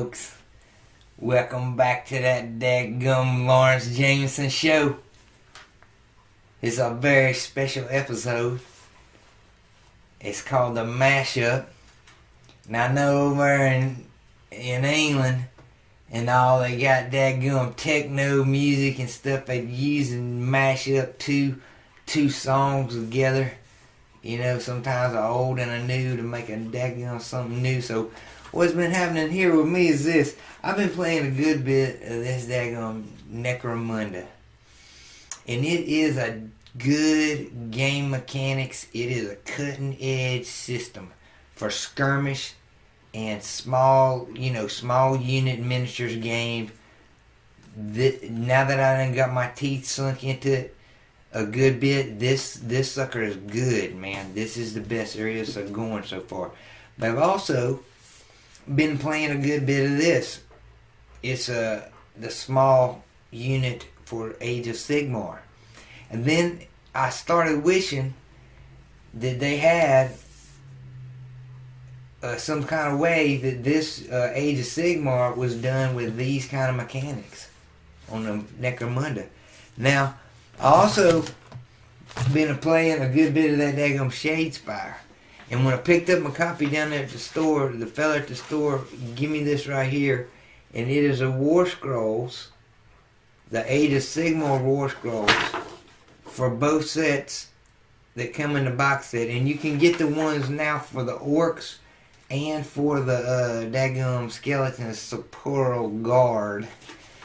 folks. Welcome back to that dadgum Lawrence Jameson show. It's a very special episode. It's called The Mashup. Now I know over in England and all, they got dadgum techno music and stuff they use and mash up two songs together. You know, sometimes an old and a new to make a dadgum something new. So what's been happening here with me is this. I've been playing a good bit of this dadgum Necromunda. And it is a good game mechanics. It is a cutting edge system for skirmish and small unit miniatures game. Now that I done got my teeth sunk into it a good bit, this sucker is good, man. This is the best areas of going so far. But I've also been playing a good bit of this. It's the small unit for Age of Sigmar. And then I started wishing that they had some kind of way that this Age of Sigmar was done with these kind of mechanics on the Necromunda. Now, I also been playing a good bit of that daggum Shadespire. And when I picked up my copy down there at the store, the fella at the store gave me this right here. And it is a War Scrolls, the Age of Sigmar War Scrolls, for both sets that come in the box set. And you can get the ones now for the Orcs and for the daggum Skeleton Sepulchral Guard.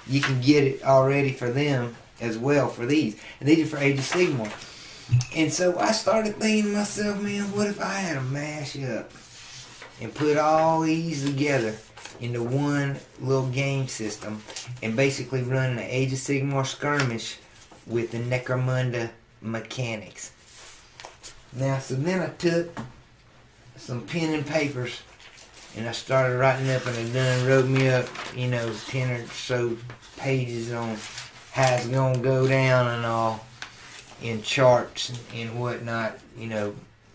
You can get it already for them as well for these. And these are for Age of Sigmar. And so I started thinking to myself, man, what if I had a mash up and put all these together into one little game system and basically run the Age of Sigmar skirmish with the Necromunda mechanics. Now, so then I took some pen and papers and I started writing up, and I done wrote me up, 10 or so pages on how it's gonna go down and all, in charts and whatnot,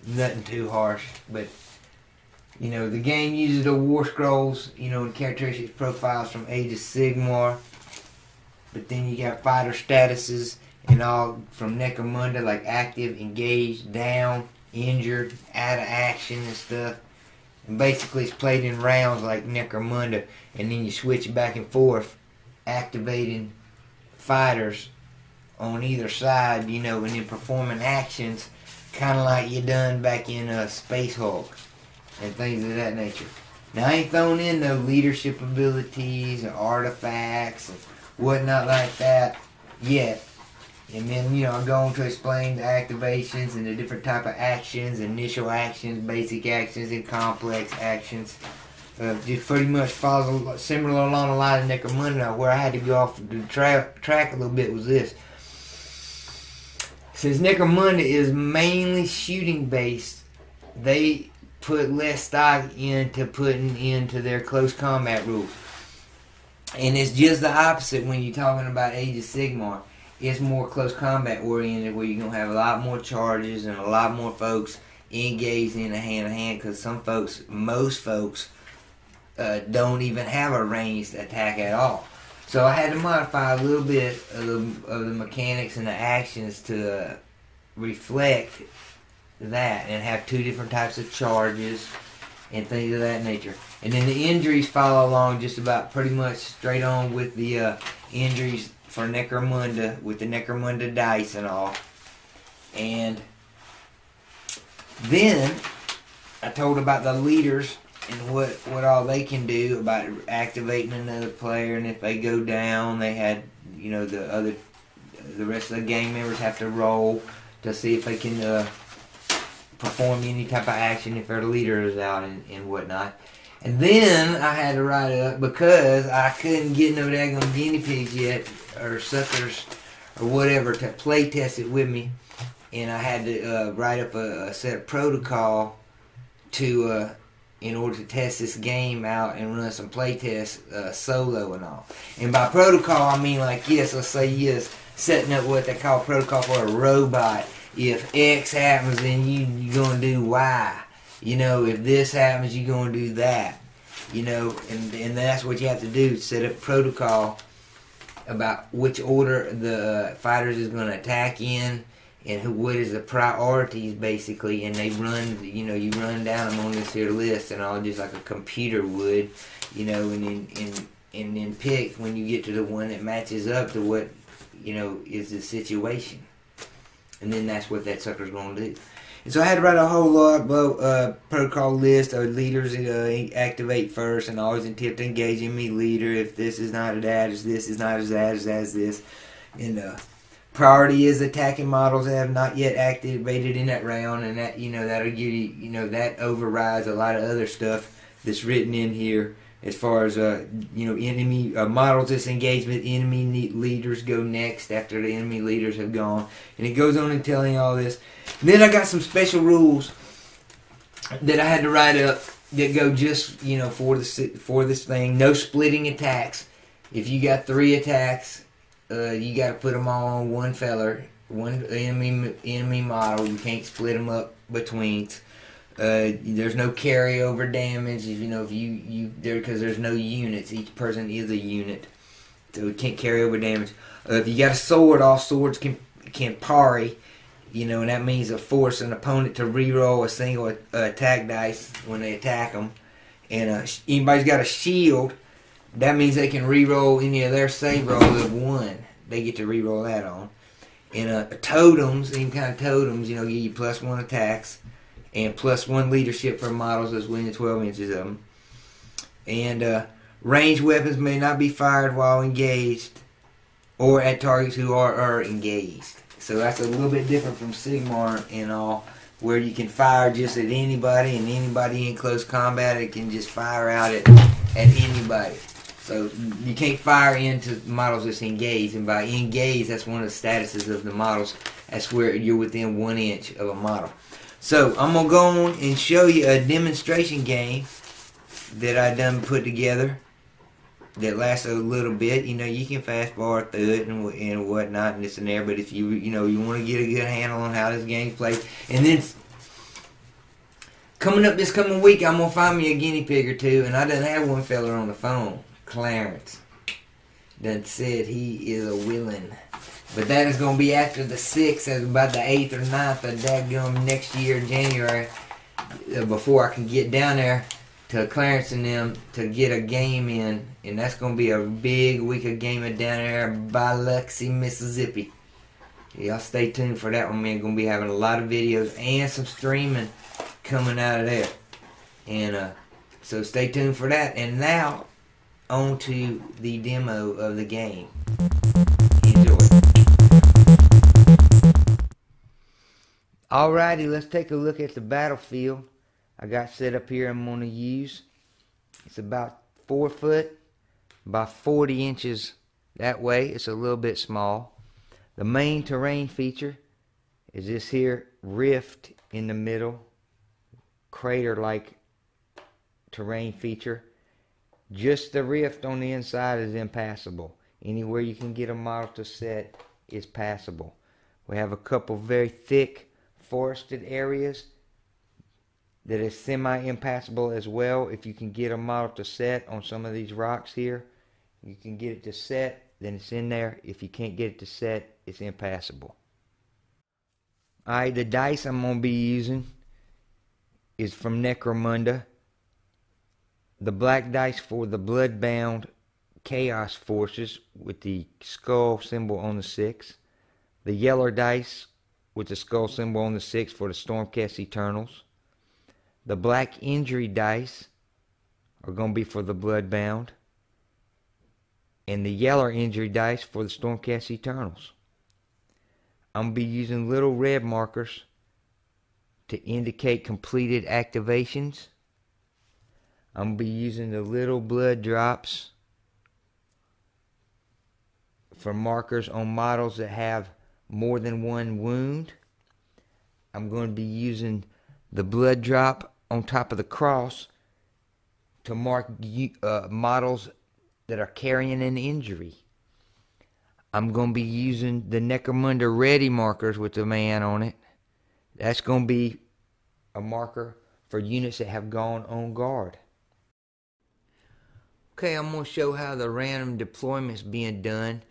nothing too harsh. But the game uses the War Scrolls, and characteristics profiles from Age of Sigmar. But then you got fighter statuses and all from Necromunda, like active, engaged, down, injured, out of action and stuff. And basically it's played in rounds like Necromunda, and then you switch back and forth, activating fighters on either side, and then performing actions kind of like you done back in Space Hulk and things of that nature. Now, I ain't thrown in no leadership abilities or artifacts and whatnot like that yet. And then, I'm going to explain the activations and the different type of actions, initial actions, basic actions, and complex actions. Just pretty much follows similar along the line of Necromunda. Where I had to go off the track a little bit was this. Since Necromunda is mainly shooting based, they put less stock into putting into their close combat rules. And it's just the opposite when you're talking about Age of Sigmar. It's more close combat oriented, where you're going to have a lot more charges and a lot more folks engaged in a hand-to-hand, because most folks don't even have a ranged attack at all. So I had to modify a little bit of the mechanics and the actions to reflect that, and have two different types of charges and things of that nature. And then the injuries follow along just about pretty much straight on with the injuries for Necromunda, with the Necromunda dice and all. And then I told about the leaders and what all they can do about activating another player, and if they go down, they had, the rest of the game members have to roll to see if they can perform any type of action if their leader is out and whatnot. And then I had to write up, because I couldn't get no daggone guinea pigs yet, or suckers, or whatever, to play test it with me. And I had to write up a set of protocol to in order to test this game out and run some play tests solo and all. And by protocol, I mean like this. Let's say you're setting up what they call protocol for a robot. If X happens, then you're going to do Y. If this happens, you're going to do that. you know, and that's what you have to do, set up protocol about which order the fighters is going to attack in, and what is the priorities basically, and they run, you know, you run down them on this here list, and all just like a computer would, you know, and then pick when you get to the one that matches up to what, you know, is the situation, and then that's what that sucker's going to do. And so I had to write a whole lot about protocol list of leaders activate first, and always attempt to engage enemy leader. If this is not as that, as this is not as that, as this. And priority is attacking models that have not yet activated in that round, and that, you know, that'll give you, you know, that overrides a lot of other stuff that's written in here as far as you know, enemy models that's engaged with enemy leaders go next after the enemy leaders have gone, and it goes on and telling you all this. And then I got some special rules that I had to write up that go just, you know, for this thing. No splitting attacks. If you got 3 attacks, you got to put them all on one feller, one enemy model. You can't split them up between. There's no carryover damage. You know, if you there, because there's no units. Each person is a unit, so it can't carry over damage. If you got a sword, all swords can parry. You know, and that means force an opponent to reroll a single attack dice when they attack them. And anybody's got a shield, that means they can reroll any of their save rolls of 1. They get to reroll that on. And totems, any kind of totems, you know, give you +1 attacks and +1 leadership for models that's within 12 inches of them. And ranged weapons may not be fired while engaged or at targets who are engaged. So that's a little bit different from Sigmar and all, where you can fire just at anybody, and anybody in close combat, it can just fire out at anybody. So you can't fire into models that's engaged, and by engaged, that's one of the statuses of the models. That's where you're within 1 inch of a model. So I'm going to go on and show you a demonstration game that I done put together that lasts a little bit. You know, you can fast forward through it and whatnot and this and there, but if you know, you want to get a good handle on how this game's played. And then coming up this coming week, I'm going to find me a guinea pig or two, and I done have one fella on the phone, Clarence, that said he is a willing. But that is going to be after the 6th, as about the 8th or 9th of dadgum next year, January, before I can get down there to Clarence and them to get a game in. And that's going to be a big week of gaming down there by Biloxi, Mississippi. Y'all stay tuned for that one, man. Going to be having a lot of videos and some streaming coming out of there. And so stay tuned for that. And now, on to the demo of the game. Enjoy. Alrighty, let's take a look at the battlefield I got set up here. I'm going to use, it's about 4 foot by 40 inches that way. It's a little bit small. The main terrain feature is this here rift in the middle, crater like terrain feature. Just the rift on the inside is impassable. Anywhere you can get a model to set is passable. We have a couple very thick forested areas that is semi-impassable as well. If you can get a model to set on some of these rocks here, you can get it to set, then it's in there. If you can't get it to set, it's impassable. Alright, the dice I'm going to be using is from Necromunda. The black dice for the bloodbound chaos forces with the skull symbol on the 6. The yellow dice with the skull symbol on the 6 for the Stormcast Eternals. The black injury dice are going to be for the bloodbound. And the yellow injury dice for the Stormcast Eternals. I'm going to be using little red markers to indicate completed activations. I'm going to be using the little blood drops for markers on models that have more than 1 wound. I'm going to be using the blood drop on top of the cross to mark models that are carrying an injury. I'm going to be using the Necromunda ready markers with the man on it. That's going to be a marker for units that have gone on guard. Okay, I'm going to show how the random deployment is being done.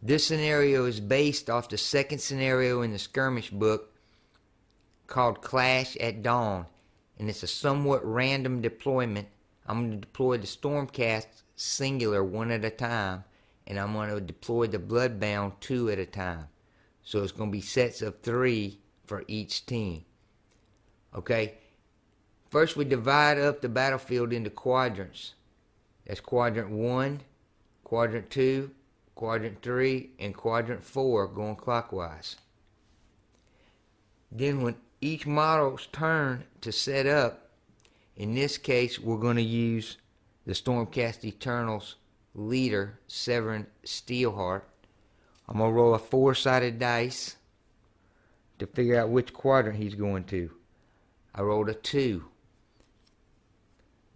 This scenario is based off the second scenario in the Skirmish book called Clash at Dawn. And it's a somewhat random deployment. I'm going to deploy the Stormcast singular one at a time. And I'm going to deploy the Bloodbound two at a time. So it's going to be sets of 3 for each team. Okay. First we divide up the battlefield into quadrants. That's quadrant 1, quadrant 2, quadrant 3, and quadrant 4 going clockwise. Then when each model's turn to set up, in this case we're going to use the Stormcast Eternal's leader, Severin Steelheart. I'm going to roll a 4-sided dice to figure out which quadrant he's going to. I rolled a 2.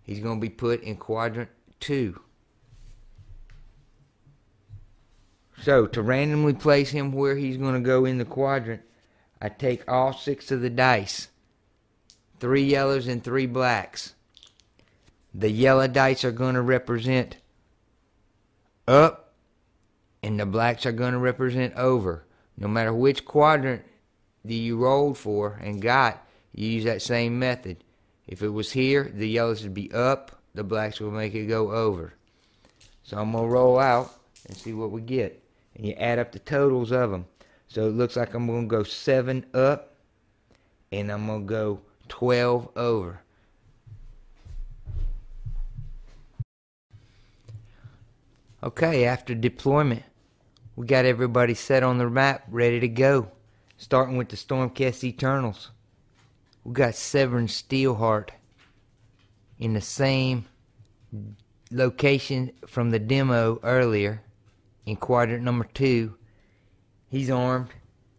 He's going to be put in quadrant 2. So to randomly place him where he's going to go in the quadrant, I take all 6 of the dice, 3 yellows and 3 blacks. The yellow dice are going to represent up, and the blacks are going to represent over. No matter which quadrant that you rolled for and got, you use that same method. If it was here, the yellows would be up, the blacks will make it go over. So I'm going to roll out and see what we get. And you add up the totals of them. So it looks like I'm going to go 7 up, and I'm going to go 12 over. Okay, after deployment, we got everybody set on the map, ready to go. Starting with the Stormcast Eternals. We got Severin Steelheart in the same location from the demo earlier in quadrant number 2. He's armed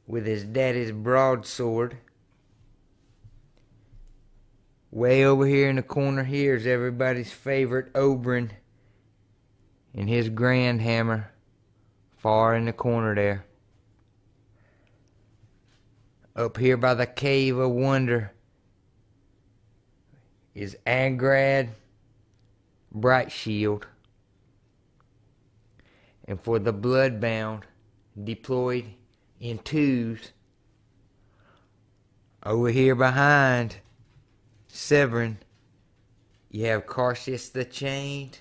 with his daddy's broadsword. Way over here in the corner here is everybody's favorite Oberyn and his grand hammer far in the corner there. Up here by the Cave of Wonder is Agrad Brightshield. And for the Bloodbound, deployed in 2s, over here behind Severin, you have Cassius the Chained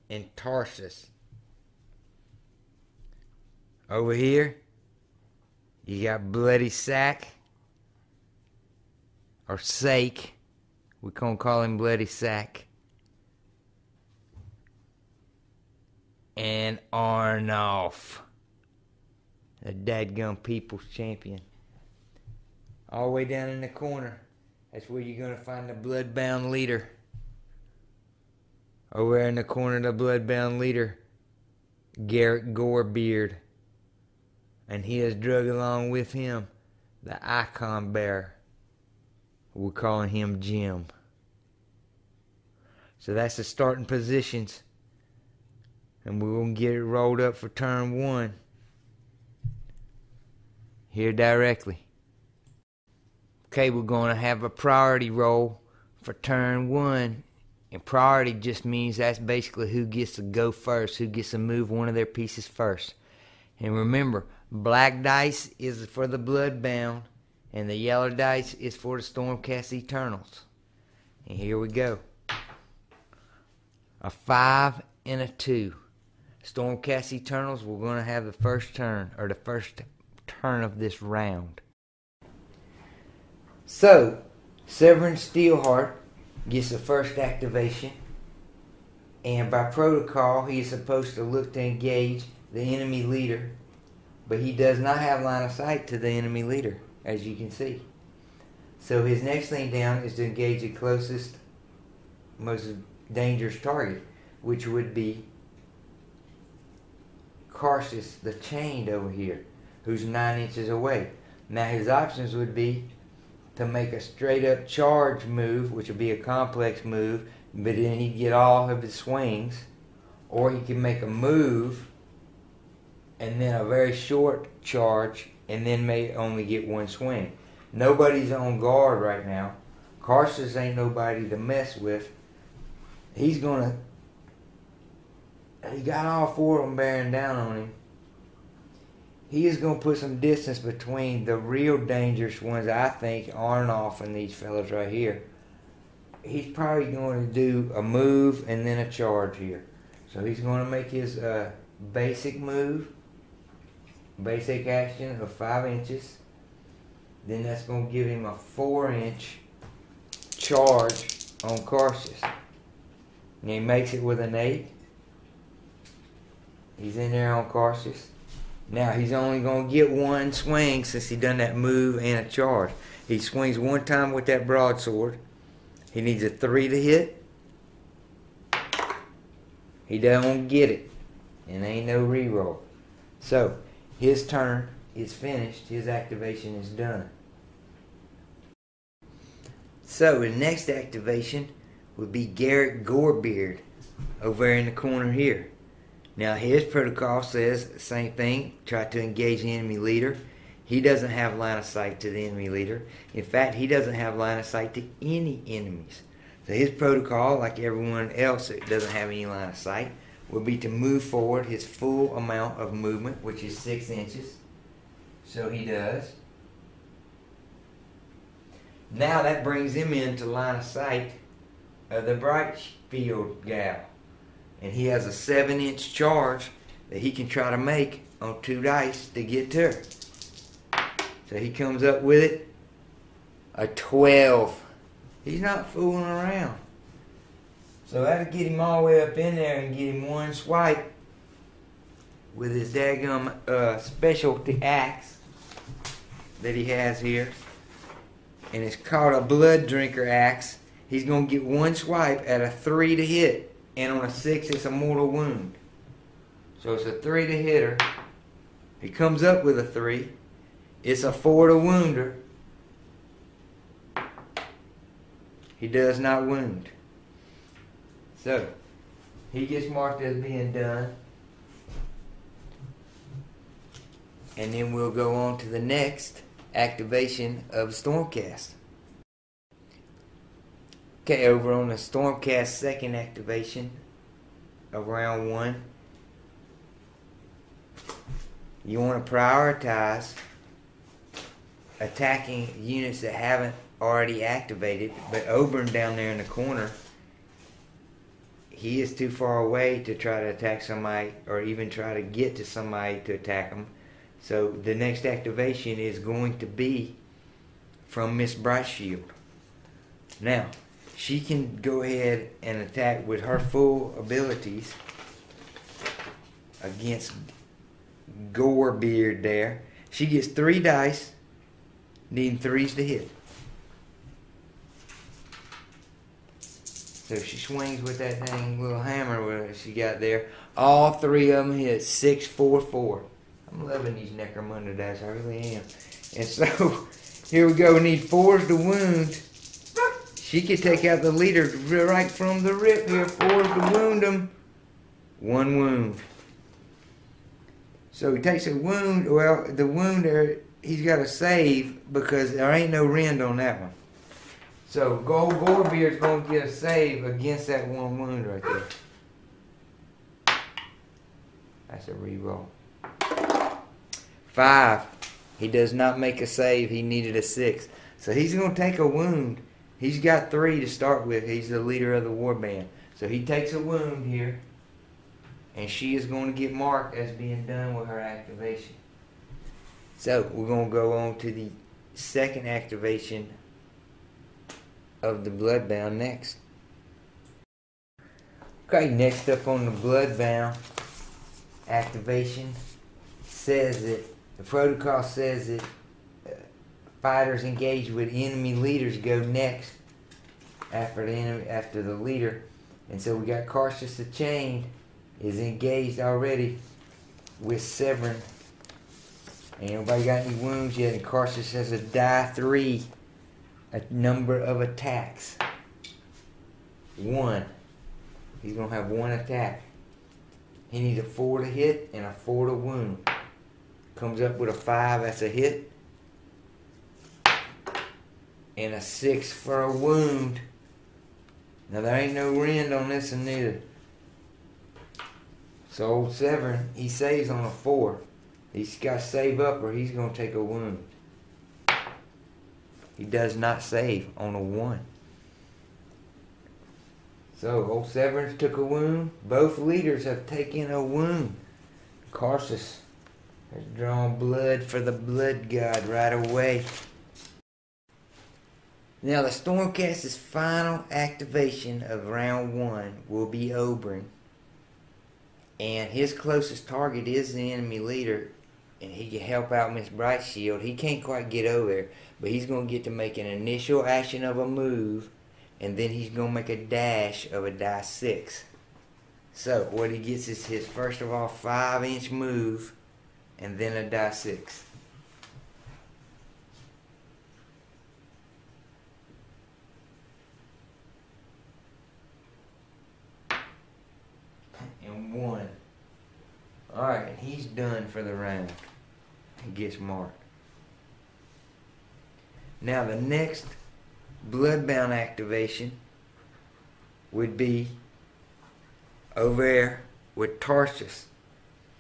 and Tarsus. Over here, you got Bloody Sack, or Sake. We can't call him Bloody Sack. And Arnulf, the dadgum people's champion. All the way down in the corner, that's where you're going to find the Bloodbound leader. Over there in the corner, the Bloodbound leader, Garrett Gorebeard. And he has drug along with him the Icon Bearer. We're calling him Jim. So that's the starting positions. And we're going to get it rolled up for turn 1. Here directly. Okay, we're going to have a priority roll for turn 1. And priority just means that's basically who gets to go first, who gets to move one of their pieces first. And remember, black dice is for the Bloodbound, and the yellow dice is for the Stormcast Eternals. And here we go. A 5 and a 2. Stormcast Eternals, we're going to have the first turn, or the first turn of this round. So, Severin Steelheart gets the first activation, and by protocol, he is supposed to look to engage the enemy leader, but he does not have line of sight to the enemy leader, as you can see. So his next thing down is to engage the closest, most dangerous target, which would be Cassius the Chained over here, who's 9 inches away. Now his options would be to make a straight up charge move, which would be a complex move, but then he'd get all of his swings, or he can make a move and then a very short charge and then may only get 1 swing. Nobody's on guard right now. Cassius ain't nobody to mess with, He got all four of them bearing down on him. He is going to put some distance between the real dangerous ones, I think, Arnoff and these fellas right here. He's probably going to do a move and then a charge here. So he's going to make his basic move, basic action of 5 inches. Then that's going to give him a 4-inch charge on Cautious. And he makes it with an 8. He's in there on Cautious. Now he's only going to get one swing since he done that move and a charge. He swings one time with that broadsword. He needs a 3 to hit. He don't get it. And ain't no reroll. So his turn is finished. His activation is done. So the next activation would be Garrett Gorebeard over in the corner here. Now his protocol says the same thing, try to engage the enemy leader. He doesn't have line of sight to the enemy leader. In fact, he doesn't have line of sight to any enemies. So his protocol, like everyone else that doesn't have any line of sight, would be to move forward his full amount of movement, which is 6 inches. So he does. Now that brings him into line of sight of the Brightfield gal. And he has a 7-inch charge that he can try to make on 2 dice to get to her. So he comes up with it, a 12. He's not fooling around. So that'll get him all the way up in there and get him one swipe with his daggum specialty axe that he has here. And it's called a blood drinker axe. He's going to get one swipe at a 3 to hit. And on a 6, it's a mortal wound. So it's a 3 to hit her. He comes up with a 3. It's a 4 to wound her. He does not wound. So, he gets marked as being done. And then we'll go on to the next activation of Stormcast. Okay, over on the Stormcast second activation of round 1, you want to prioritize attacking units that haven't already activated, but Oberon down there in the corner, he is too far away to try to attack somebody or even try to get to somebody to attack them. So the next activation is going to be from Miss Brightshield. Now, she can go ahead and attack with her full abilities against Gorebeard there. She gets 3 dice, needing 3s to hit. So she swings with that dang little hammer she got there. All 3 of them hit 6, 4, 4. I'm loving these Necromunda dice, I really am. And so, here we go. We need 4s to wound. She could take out the leader right from the rip here. 4s to wound him. 1 wound. So he takes a wound. Well, the wound there, he's got to save because there ain't no rend on that one. So Gorebeard's going to get a save against that 1 wound right there. That's a reroll. 5. He does not make a save. He needed a 6. So he's going to take a wound. He's got 3 to start with. He's the leader of the warband. So he takes a wound here. And she is going to get marked as being done with her activation. So we're going to go on to the second activation of the Bloodbound next. Okay, next up on the Bloodbound activation says that the protocol says that fighters engaged with enemy leaders go next after the leader. And so we got Cautious the Chained is engaged already with Severin. Ain't nobody got any wounds yet, and Cautious has a die 3, a number of attacks. 1. He's going to have 1 attack. He needs a 4 to hit and a 4 to wound. Comes up with a 5, that's a hit. And a 6 for a wound. Now there ain't no rend on this one neither. So old Severn, he saves on a 4. He's got to save up or he's going to take a wound. He does not save on a 1. So old Severn's took a wound. Both leaders have taken a wound. Carsus has drawn blood for the blood god right away. Now the Stormcast's final activation of round 1 will be Oberyn. And his closest target is the enemy leader. And he can help out Miss Brightshield. He can't quite get over there. But he's going to get to make an initial action of a move. And then he's going to make a dash of a die 6. So what he gets is his first of all 5-inch move. And then a die 6. And 1. Alright, and he's done for the round. He gets marked. Now the next Bloodbound activation would be over there with Tarsus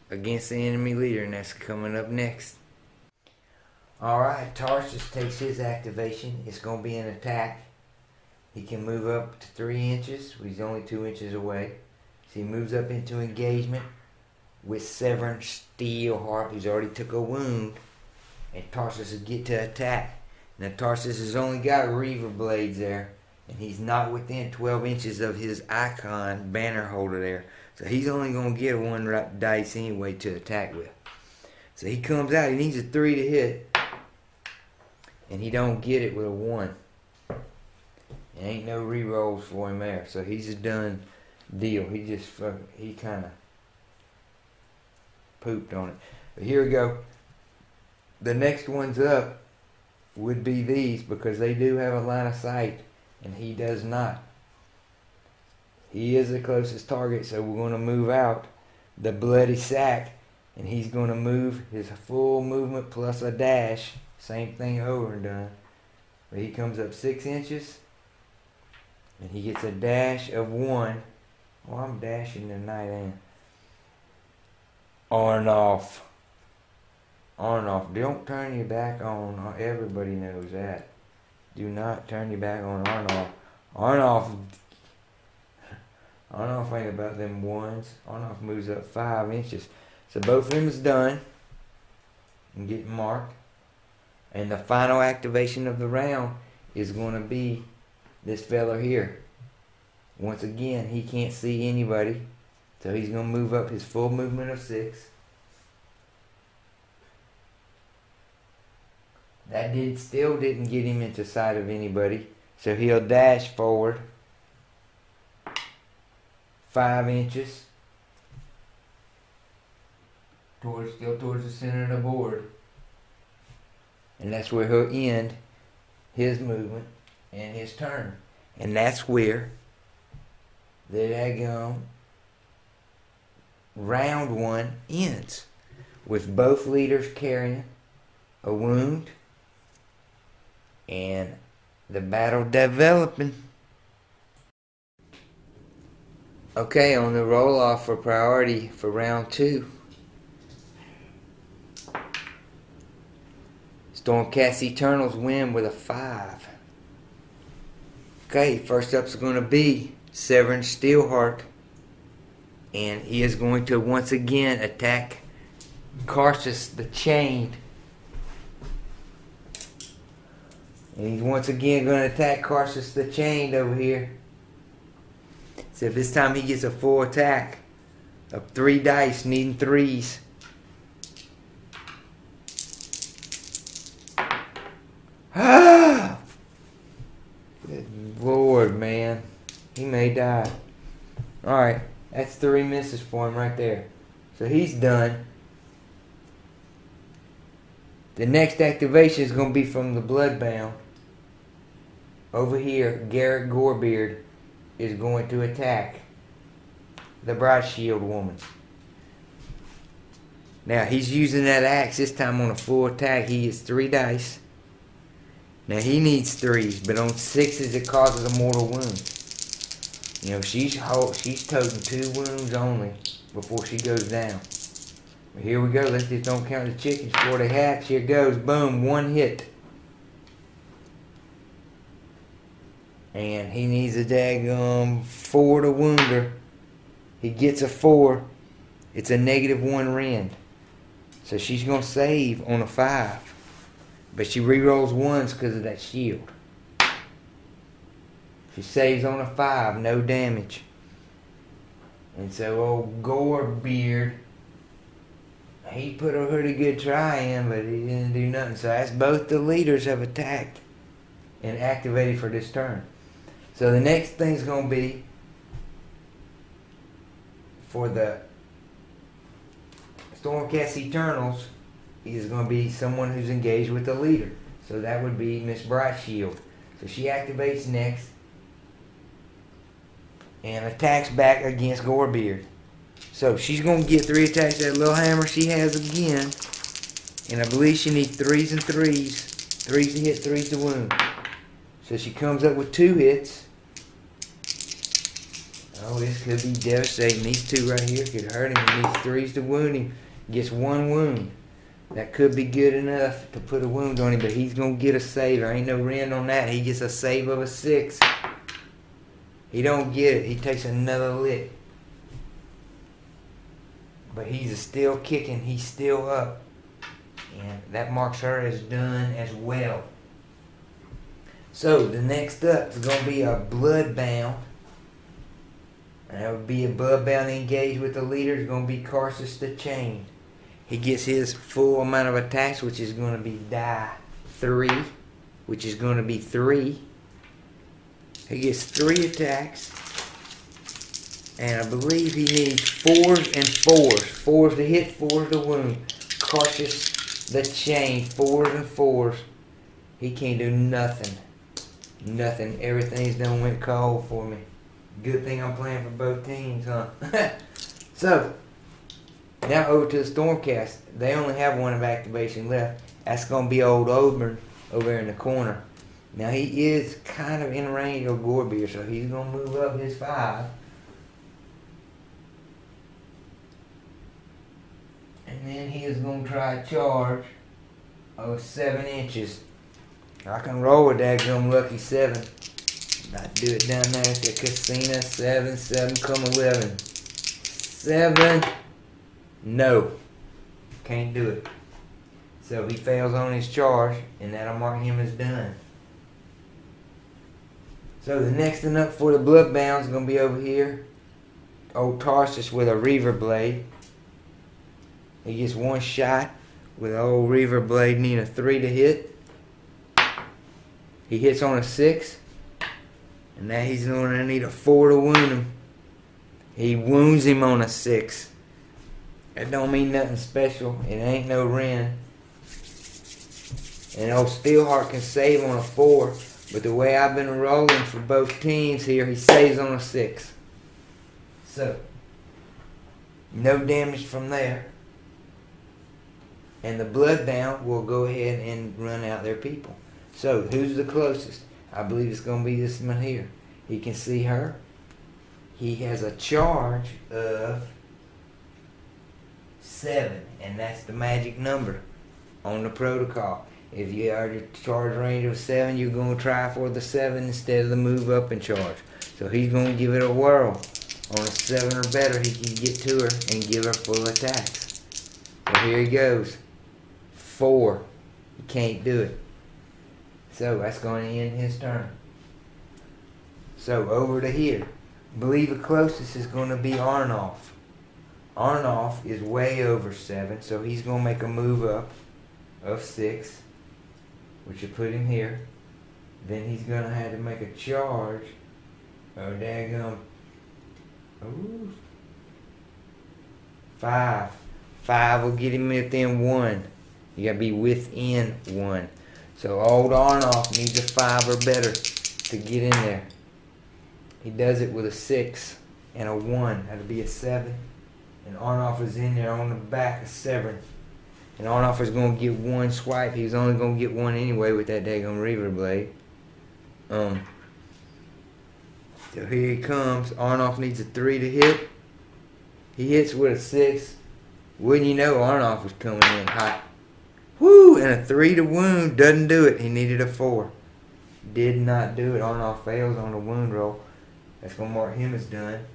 against the enemy leader, and that's coming up next. Alright, Tarsus takes his activation. It's going to be an attack. He can move up to 3 inches. He's only 2 inches away. So he moves up into engagement with Severn Steelheart, who's already took a wound. And Tarsus will get to attack. Now Tarsus has only got Reaver blades there. And he's not within 12 inches of his icon banner holder there. So he's only going to get a 1 dice anyway to attack with. So he comes out. He needs a 3 to hit. And he don't get it with a 1. There ain't no rerolls for him there. So he's a done deal. He kind of pooped on it. But here we go. The next ones up would be these, because they do have a line of sight. And he does not. He is the closest target, so we're going to move out the Bloody Sack. And he's going to move his full movement plus a dash. Same thing over and done. But he comes up 6 inches. And he gets a dash of 1. Oh, I'm dashing tonight, ain't I? Arnoff. Arnoff. Don't turn your back on. Everybody knows that. Do not turn your back on Arnoff. Arnoff ain't about them 1s. Arnoff moves up 5 inches. So both of them is done. And getting marked. And the final activation of the round is going to be this fella here. Once again, he can't see anybody. So he's going to move up his full movement of 6. That still didn't get him into sight of anybody. So he'll dash forward 5 inches. Still towards the center of the board. And that's where he'll end his movement and his turn. And that's where the daggone round 1 ends. With both leaders carrying a wound. And the battle developing. Okay, on the roll off for priority for round 2. Stormcast Eternals win with a 5. Okay, first up is going to be Severn Steelheart. And he is going to once again attack Carsus the Chained. And he's once again going to attack Carsus the Chained over here. So this time he gets a full attack of 3 dice, needing 3s. Ah! Good Lord, man. He may die. Alright, that's 3 misses for him right there. So he's done. The next activation is going to be from the Bloodbound. Over here, Garrett Gorebeard is going to attack the Brightshield woman. Now, he's using that axe this time on a full attack. He gets 3 dice. Now, he needs 3s, but on 6s it causes a mortal wound. You know, she's toting 2 wounds only before she goes down. But here we go. Let's just don't count the chickens before they hatch. Here goes. Boom. 1 hit. And he needs a daggum 4 to wound her. He gets a 4. It's a -1 rend. So she's going to save on a 5. But she rerolls 1s because of that shield. She saves on a 5. No damage. And so old Gorebeard, he put a pretty good try in, but he didn't do nothing. So that's both the leaders have attacked and activated for this turn. So the next thing's going to be for the Stormcast Eternals is going to be someone who's engaged with the leader. So that would be Miss Brightshield. So she activates next and attacks back against Gorebeard. So she's going to get 3 attacks. That little hammer she has again. And I believe she needs 3s and 3s. 3s to hit, 3s to wound. So she comes up with 2 hits. Oh, this could be devastating. These 2 right here could hurt him. He needs 3s to wound him. Gets 1 wound. That could be good enough to put a wound on him, but he's going to get a save. There ain't no rend on that. He gets a save of a 6. He don't get it. He takes another lick. But he's still kicking. He's still up. And that marks her as done as well. So the next up is going to be a Bloodbound. And that would be a Bloodbound engaged with the leader. It's going to be Karsus the Chain. He gets his full amount of attacks, which is going to be die 3, which is going to be 3. He gets 3 attacks. And I believe he needs 4s and 4s. 4s to hit, 4s to wound. Karsus the Chain, 4s and 4s. He can't do nothing. Nothing. Everything's done went cold for me. Good thing I'm playing for both teams, huh? So, now over to the Stormcast. They only have 1 of activation left. That's going to be old Oberon over there in the corner. Now he is kind of in range of Gorebeard, so he's going to move up his 5. And then he is going to try a charge of 7 inches. I can roll a daggum lucky 7. I do it down there at the casino. 7, 7, come 11. 7. No. Can't do it. So he fails on his charge, and that'll mark him as done. So the next one up for the Bloodbound is going to be over here. Old Tarsus with a Reaver Blade. He gets 1 shot with an old Reaver Blade, needing a 3 to hit. He hits on a 6. And now he's going to need a 4 to wound him. He wounds him on a 6. That don't mean nothing special. It ain't no rend. And old Steelheart can save on a 4. But the way I've been rolling for both teams here, he saves on a 6. So, no damage from there. And the Bloodbound will go ahead and run out their people. So, who's the closest? I believe it's going to be this one here. He can see her. He has a charge of 7. And that's the magic number on the protocol. If you are your charge range of 7, you're going to try for the 7 instead of the move up and charge. So he's going to give it a whirl. On a 7 or better, he can get to her and give her full attacks. So here he goes. 4. He can't do it. So that's going to end his turn. So over to here. I believe the closest is going to be Arnoff. Arnoff is way over 7, so he's going to make a move up of 6, which will put him here. Then he's going to have to make a charge. Oh, daggum. Ooh. 5. 5 will get him within 1. You got to be within 1. So old Arnoff needs a 5 or better to get in there. He does it with a 6 and a 1. That'll be a 7. And Arnoff is in there on the back of 7. And Arnoff is going to get 1 swipe. He's only going to get 1 anyway with that daggone Reaver Blade. So here he comes. Arnoff needs a 3 to hit. He hits with a 6. Wouldn't you know, Arnoff was coming in hot. Woo! And a 3 to wound. Doesn't do it. He needed a 4. Did not do it. Arnoff fails on the wound roll. That's going to mark him as done.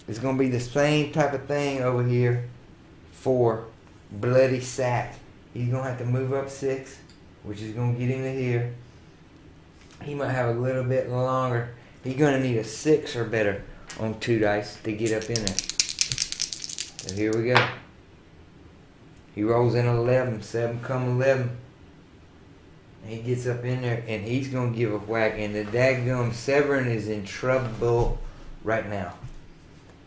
It's going to be the same type of thing over here for Bloody Sack. He's going to have to move up 6, which is going to get him to here. He might have a little bit longer. He's going to need a 6 or better on 2 dice to get up in there. So here we go. He rolls in 11. 7 come 11. And he gets up in there and he's going to give a whack. And the daggum Severin is in trouble right now.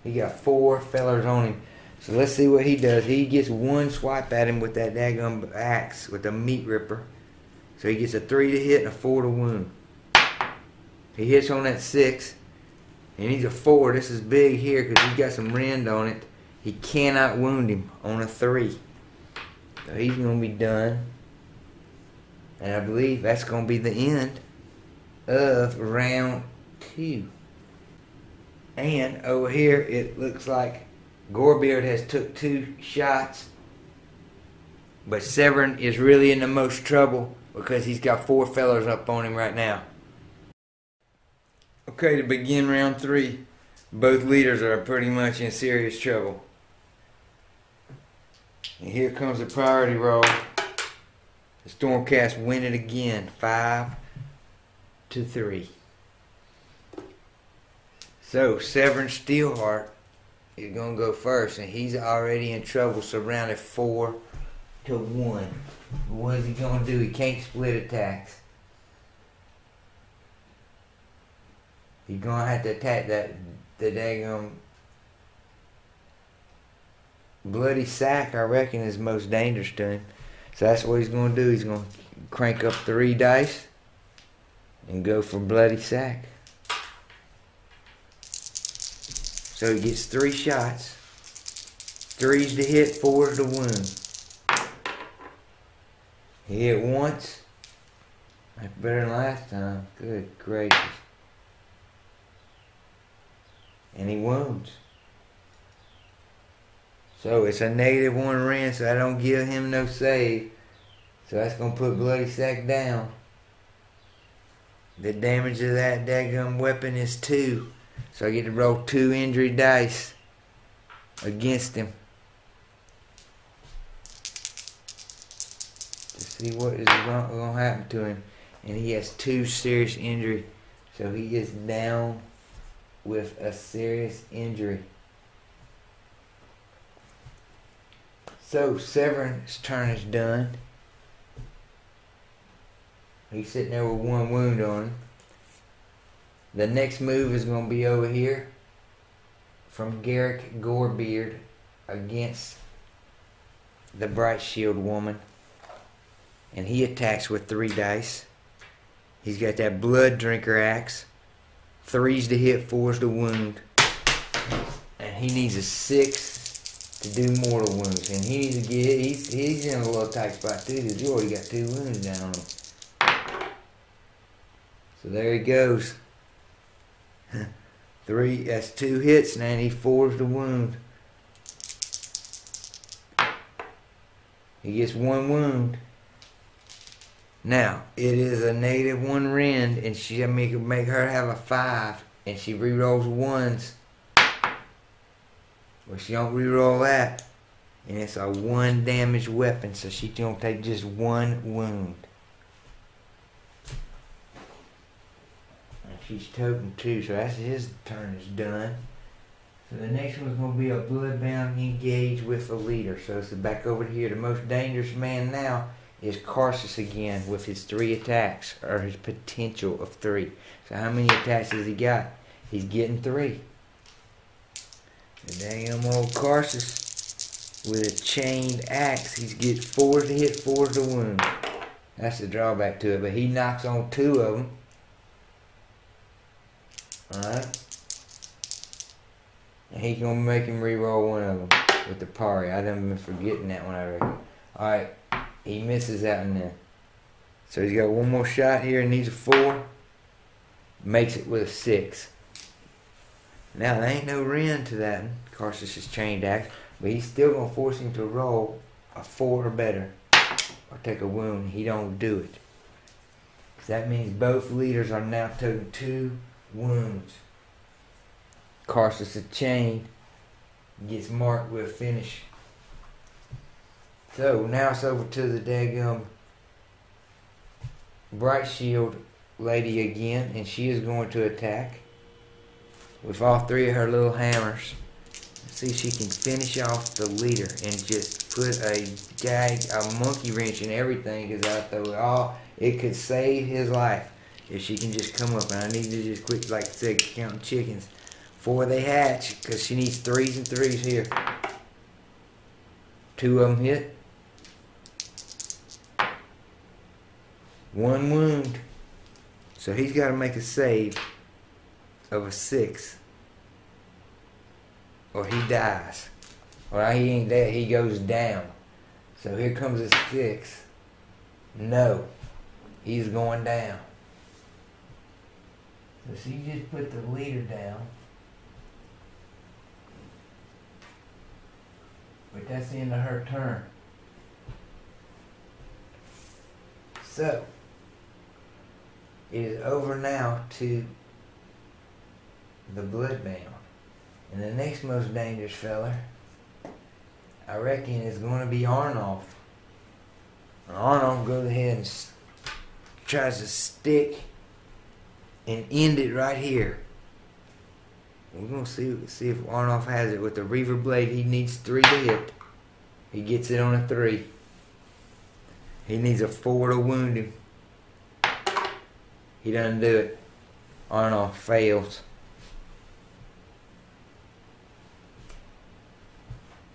He got 4 fellers on him. So let's see what he does. He gets 1 swipe at him with that daggum axe with the meat ripper. So he gets a 3 to hit and a 4 to wound. He hits on that 6. And he's a 4. This is big here because he's got some rend on it. He cannot wound him on a 3. So he's going to be done. And I believe that's going to be the end of round 2. And over here it looks like Gorebeard has took 2 shots. But Severin is really in the most trouble because he's got 4 fellers up on him right now. Okay, to begin round 3, both leaders are pretty much in serious trouble. And here comes the priority roll. The Stormcast win it again, 5 to 3. So Severin Steelheart is going to go first, and he's already in trouble, surrounded 4 to 1. What is he going to do? He can't split attacks. He's going to have to attack the daggum Bloody Sack, I reckon, is most dangerous to him. So that's what he's going to do. He's going to crank up 3 dice and go for Bloody Sack. So he gets 3 shots. 3's to hit, 4's to wound. He hit once. That's better than last time. Good gracious. And he wounds. So it's a -1 rend, so I don't give him no save. So that's going to put Bloody Sack down. The damage of that daggum weapon is 2. So I get to roll 2 injury dice against him. To see what is going to happen to him. And he has 2 serious injury. So he is down with a serious injury. So Severin's turn is done. He's sitting there with 1 wound on him. The next move is going to be over here from Garrick Gorebeard against the Bright Shield woman. And he attacks with 3 dice. He's got that Blood Drinker axe. 3's to hit, 4's to wound. And he needs a 6 to do mortal wounds. And he needs to get, he's in a little tight spot too, because you already got 2 wounds down on him. So there he goes. 3, that's 2 hits, now he needs 4's to wound. He gets 1 wound. Now, it is a -1 rend, and she make her have a 5, and she rerolls 1s. Well, she don't reroll that, and it's a 1 damage weapon, so she's gonna take just 1 wound. And she's toting 2, so that's his turn is done. So the next one's gonna be a bloodbound engage with a leader. So it's back over here. The most dangerous man now is Carsus again with his 3 attacks, or his potential of 3. So how many attacks has he got? He's getting 3. The damn old Carsus with a chained axe, he's getting 4's to hit, 4's to wound. That's the drawback to it, but he knocks on 2 of them. Alright. And he's gonna make him re-roll 1 of them with the parry. I done been forgetting that one, I reckon. Alright. He misses out in there. So he's got 1 more shot here and needs a 4. Makes it with a 6. Now, there ain't no Ren to that one. Karsus' chained axe. But he's still going to force him to roll a 4 or better. Or take a wound. He don't do it. So that means both leaders are now taking 2 wounds. Karsus is chained. Gets marked with a finish. So now it's over to the daggum Bright Shield lady again, and she is going to attack with all 3 of her little hammers. See if she can finish off the leader and just put a monkey wrench in everything, because I thought it could save his life if she can just come up. And I need to just quit, like I said, counting chickens before they hatch, because she needs 3s and 3s here. 2 of them hit. 1 wound. So he's got to make a save of a 6. Or he dies. Well, he ain't dead. He goes down. So here comes his 6. No. He's going down. So she just put the leader down. But that's the end of her turn. So, it is over now to the Bloodbound. And the next most dangerous fella, I reckon, is going to be Arnulf. And Arnulf goes ahead and tries to stick and end it right here. We're going to see if Arnulf has it. With the Reaver Blade, he needs 3 to hit. He gets it on a 3. He needs a 4 to wound him. He doesn't do it. Arnulf fails.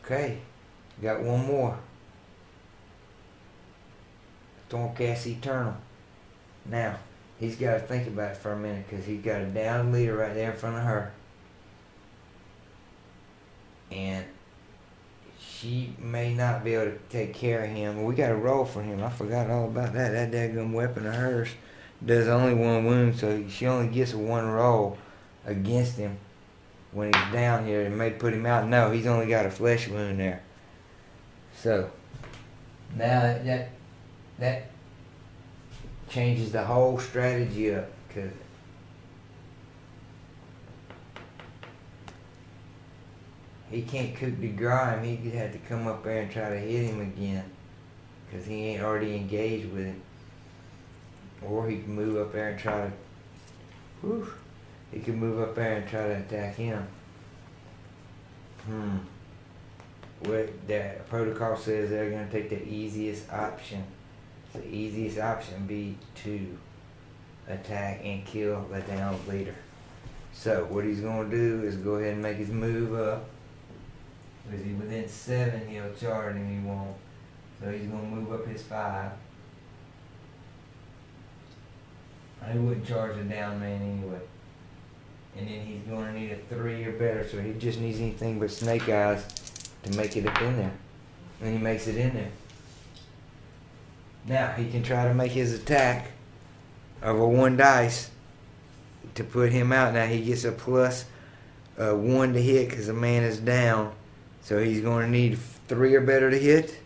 Okay, got 1 more. Stormcast Eternal. Now, he's got to think about it for a minute, because he's got a down leader right there in front of her. And she may not be able to take care of him. We got to roll for him. I forgot all about that. That daggum weapon of hers does only 1 wound, so she only gets 1 roll against him when he's down here. It may put him out. No, he's only got a flesh wound there. So now that changes the whole strategy up, because he can't cook the grime. He had to come up there and try to hit him again, because he ain't already engaged with him. Or he can move up there and try to... He can move up there and try to attack him. What that protocol says, they're going to take the easiest option. The easiest option be to attack and kill the down leader. So what he's going to do is go ahead and make his move up. Because he's within 7, he'll charge and he won't. So he's going to move up his 5. He wouldn't charge a down man anyway. And then he's going to need a 3 or better, so he just needs anything but snake eyes to make it up in there. And he makes it in there. Now, he can try to make his attack of a 1 dice to put him out. Now, he gets a plus 1 to hit because the man is down. So he's going to need 3 or better to hit.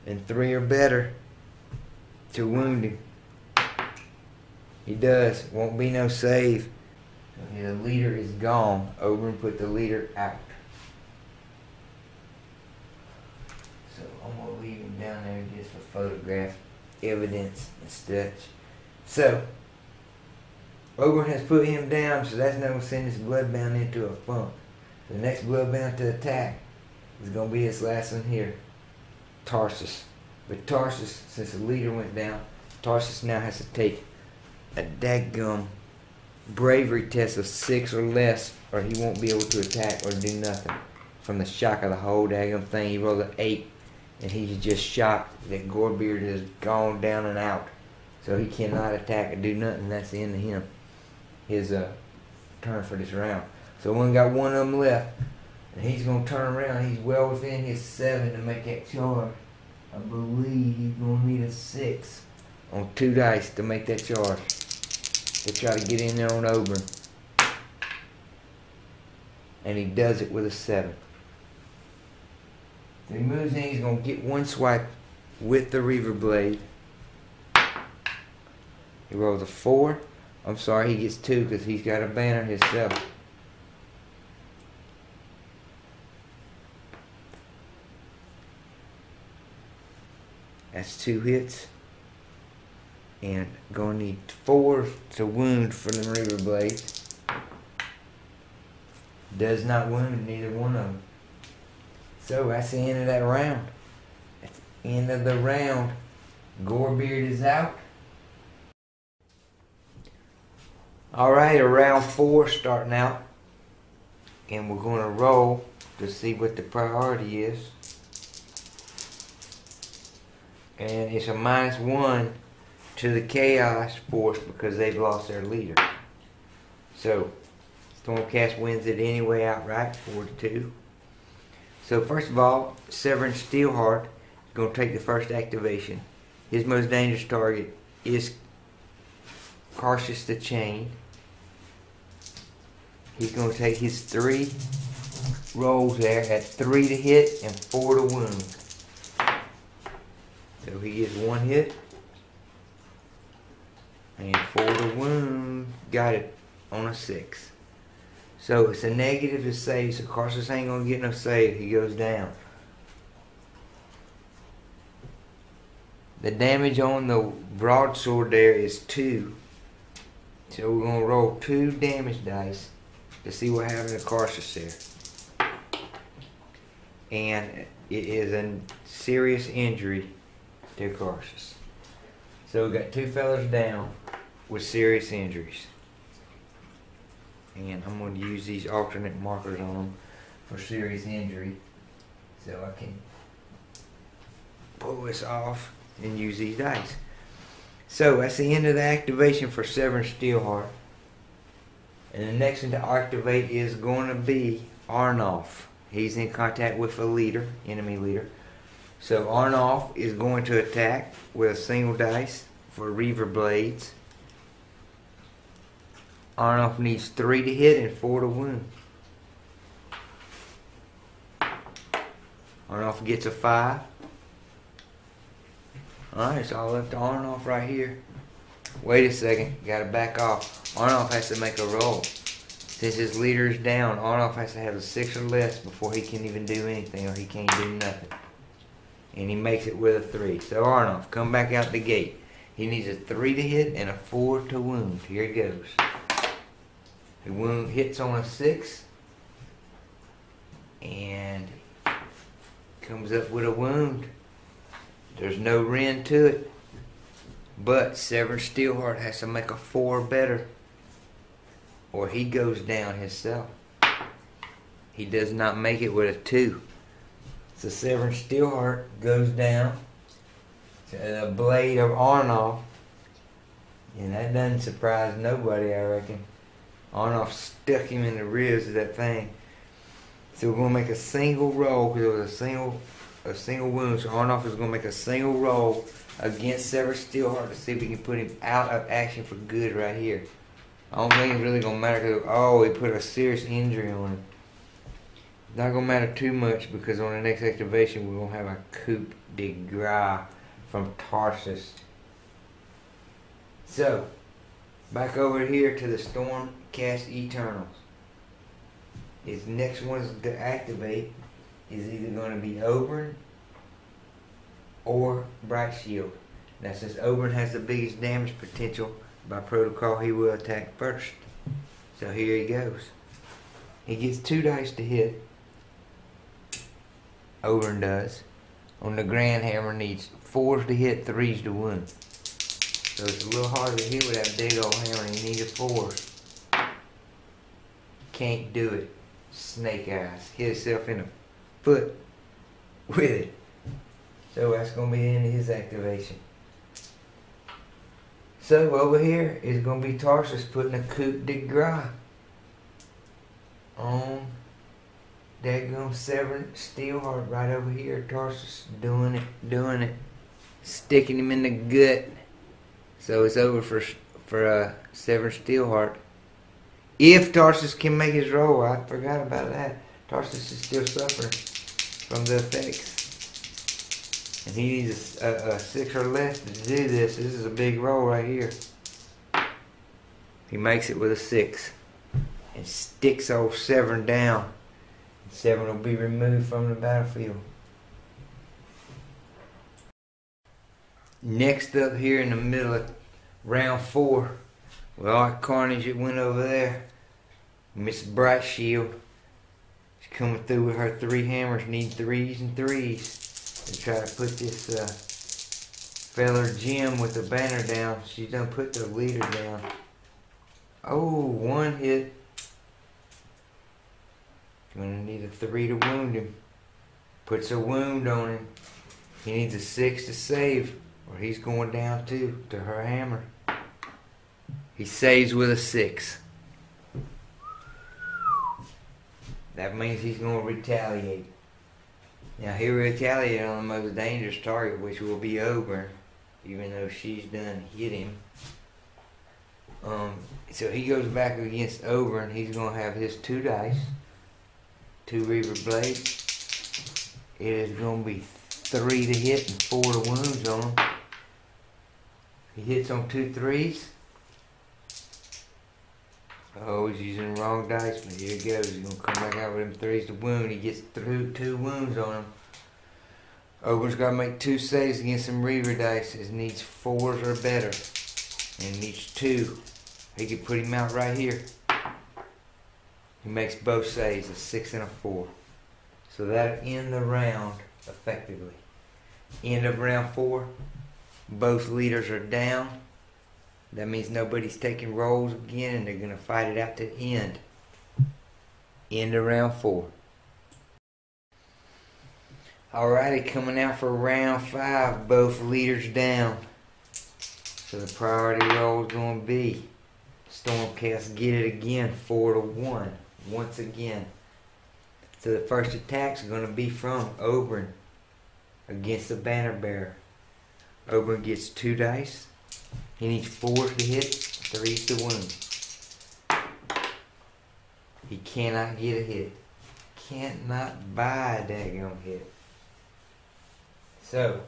And 3 or better to wound him. He does. Won't be no save. So the leader is gone. Oberyn put the leader out. So I'm going to leave him down there just for photograph evidence and such. So Oberyn has put him down, so that's not going to send this Bloodbound into a funk. The next Bloodbound to attack is going to be this last one here. Tarsus. But Tarsus, since the leader went down, Tarsus now has to take a dadgum bravery test of 6 or less, or he won't be able to attack or do nothing. From the shock of the whole daggum thing, he rolled an 8, and he's just shocked that Gorebeard has gone down and out. So he cannot attack or do nothing. That's the end of him. His turn for this round. So we only got 1 of them left, and he's going to turn around. He's well within his 7 to make that charge. I believe he's going to need a 6 on 2 dice to make that charge. To try to get in there on Oberyn. and he does it with a 7. So he moves in, he's going to get one swipe with the Reaver Blade. He rolls a 4. I'm sorry, he gets 2 because he's got a banner himself. That's 2 hits. And going to need 4 to wound for the Reaver Blades. Does not wound neither one of them. So that's the end of that round. That's the end of the round. Gorebeard is out. Alright, round 4 starting out. And we're going to roll to see what the priority is. And it's a -1 to the Chaos Force because they've lost their leader. So, Stormcast wins it anyway outright, 4-2. So first of all, Severn Steelheart is going to take the first activation. His most dangerous target is Karshus the Chain. He's going to take his 3 rolls there at 3 to hit and 4 to wound. So he gets 1 hit and 4 to wound. Got it on a 6. So it's a negative to save, so Karshus ain't going to get no save. He goes down. The damage on the broadsword there is 2. So we're going to roll 2 damage dice to see what happens to Karshus there. And it is a serious injury to Karshus. So we got 2 fellas down with serious injuries. And I'm going to use these alternate markers on them for serious injury. So I can pull this off and use these dice. So that's the end of the activation for Severn Steelheart. And the next one to activate is going to be Arnulf. He's in contact with a leader, enemy leader. So Arnulf is going to attack with a single dice for Reaver Blades. Arnulf needs 3 to hit and 4 to wound. Arnulf gets a 5. Alright, it's all up to Arnulf right here. Wait a second, gotta back off. Arnulf has to make a roll. Since his leader is down, Arnulf has to have a 6 or less before he can even do anything, or he can't do nothing. And he makes it with a 3. So Arnulf, come back out the gate. He needs a 3 to hit and a 4 to wound. Here he goes. The wound hits on a 6 and comes up with a wound. There's no rend to it, but Severn Steelheart has to make a 4 better or he goes down himself. He does not make it with a 2. So Severn Steelheart goes down to the blade of Arnulf, and that doesn't surprise nobody, I reckon. Arnulf stuck him in the ribs of that thing. So we're going to make a single roll because it was a single wound. So Arnulf is going to make a single roll against Severn Steelheart to see if we can put him out of action for good right here. I don't think it's really going to matter because, oh, he put a serious injury on him. It's not going to matter too much because on the next activation we're going to have a coup de grace from Tarsus. So, back over here to the Stormcast Eternals. His next one to activate is either going to be Oberyn or Bright Shield. Now since Oberyn has the biggest damage potential, by protocol he will attack first. So here he goes. He gets 2 dice to hit. Oberyn does. On the Grand Hammer needs 4s to hit, 3s to wound. So it's a little harder to hit with that big old hammer. He needs a 4. Can't do it. Snake eyes. Hit himself in the foot with it. So that's going to be the end of his activation. So over here is going to be Tarsus putting a coup de grace on daggone Severn Steelheart right over here. Tarsus doing it, sticking him in the gut. So it's over for Severn Steelheart. If Tarsus can make his roll, I forgot about that. Tarsus is still suffering from the effects. And he needs a 6 or less to do this. This is a big roll right here. He makes it with a 6. And sticks old Severn down. Severn will be removed from the battlefield. Next up here in the middle of round 4, with all that carnage that went over there, Miss Brightshield. She's coming through with her 3 hammers, need 3s and 3s. To try to put this feller Jim with the banner down. She done put the leader down. Oh, 1 hit. Gonna need a 3 to wound him. Puts a wound on him. He needs a 6 to save, or he's going down too, to her hammer. He saves with a 6. That means he's going to retaliate. Now he'll retaliate on the most dangerous target, which will be Oberon, even though she's done hit him. So he goes back against Oberon. He's going to have his 2 dice, 2 Reaver blades. It is going to be 3 to hit and 4 to wounds on him. He hits on 2 3s. Oh, he's using the wrong dice, but here he goes. He's going to come back out with them 3s to wound. He gets through 2 wounds on him. Oberon's got to make 2 saves against some Reaver dice. It needs 4s or better. And needs 2. He could put him out right here. He makes both saves, a 6 and a 4. So that'll end the round effectively. End of round 4. Both leaders are down. That means nobody's taking rolls again, and they're going to fight it out to the end. End of round 4. Alrighty, coming out for round 5. Both leaders down. So the priority roll is going to be Stormcast get it again, 4 to 1. Once again. So the first attack's going to be from Oberon against the banner bearer. Oberon gets 2 dice. He needs 4s to hit, 3s to wound. He cannot get a hit. Cannot buy a daggone hit. So,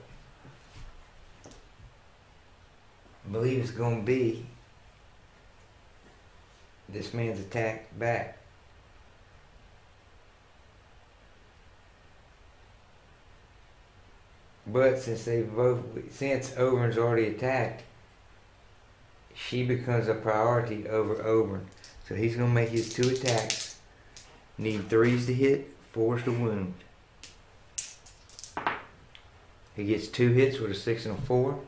I believe it's going to be this man's attack back. But since Oberon's already attacked, she becomes a priority over Oberon. So he's going to make his 2 attacks. Need 3s to hit, 4s to wound. He gets 2 hits with a 6 and a 4.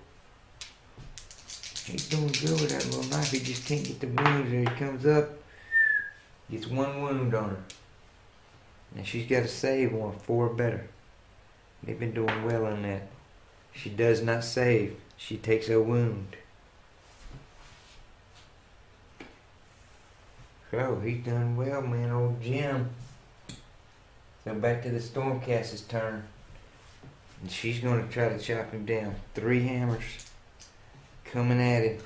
He's doing good with that little knife. He just can't get the wounds. There he comes up. Gets 1 wound on her. And she's got to save on 4 or better. They've been doing well on that. She does not save. She takes a wound. So he's done well, man, old Jim. So back to the Stormcast's turn. And she's going to try to chop him down. 3 hammers. Coming at him.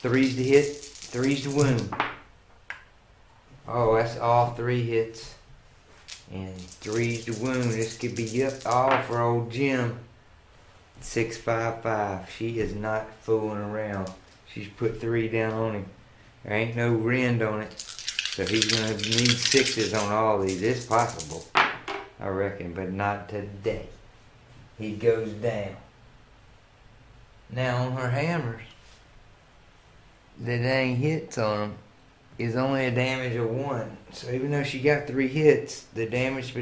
3s to hit, 3s to wound. Oh, that's all 3 hits. And 3s to wound. This could be all for old Jim. 655. She is not fooling around. She's put 3 down on him. There ain't no rend on it. So he's going to need 6s on all these. It's possible, I reckon, but not today. He goes down. Now on her hammers, the dang hits on them is only a damage of 1. So even though she got 3 hits, the damage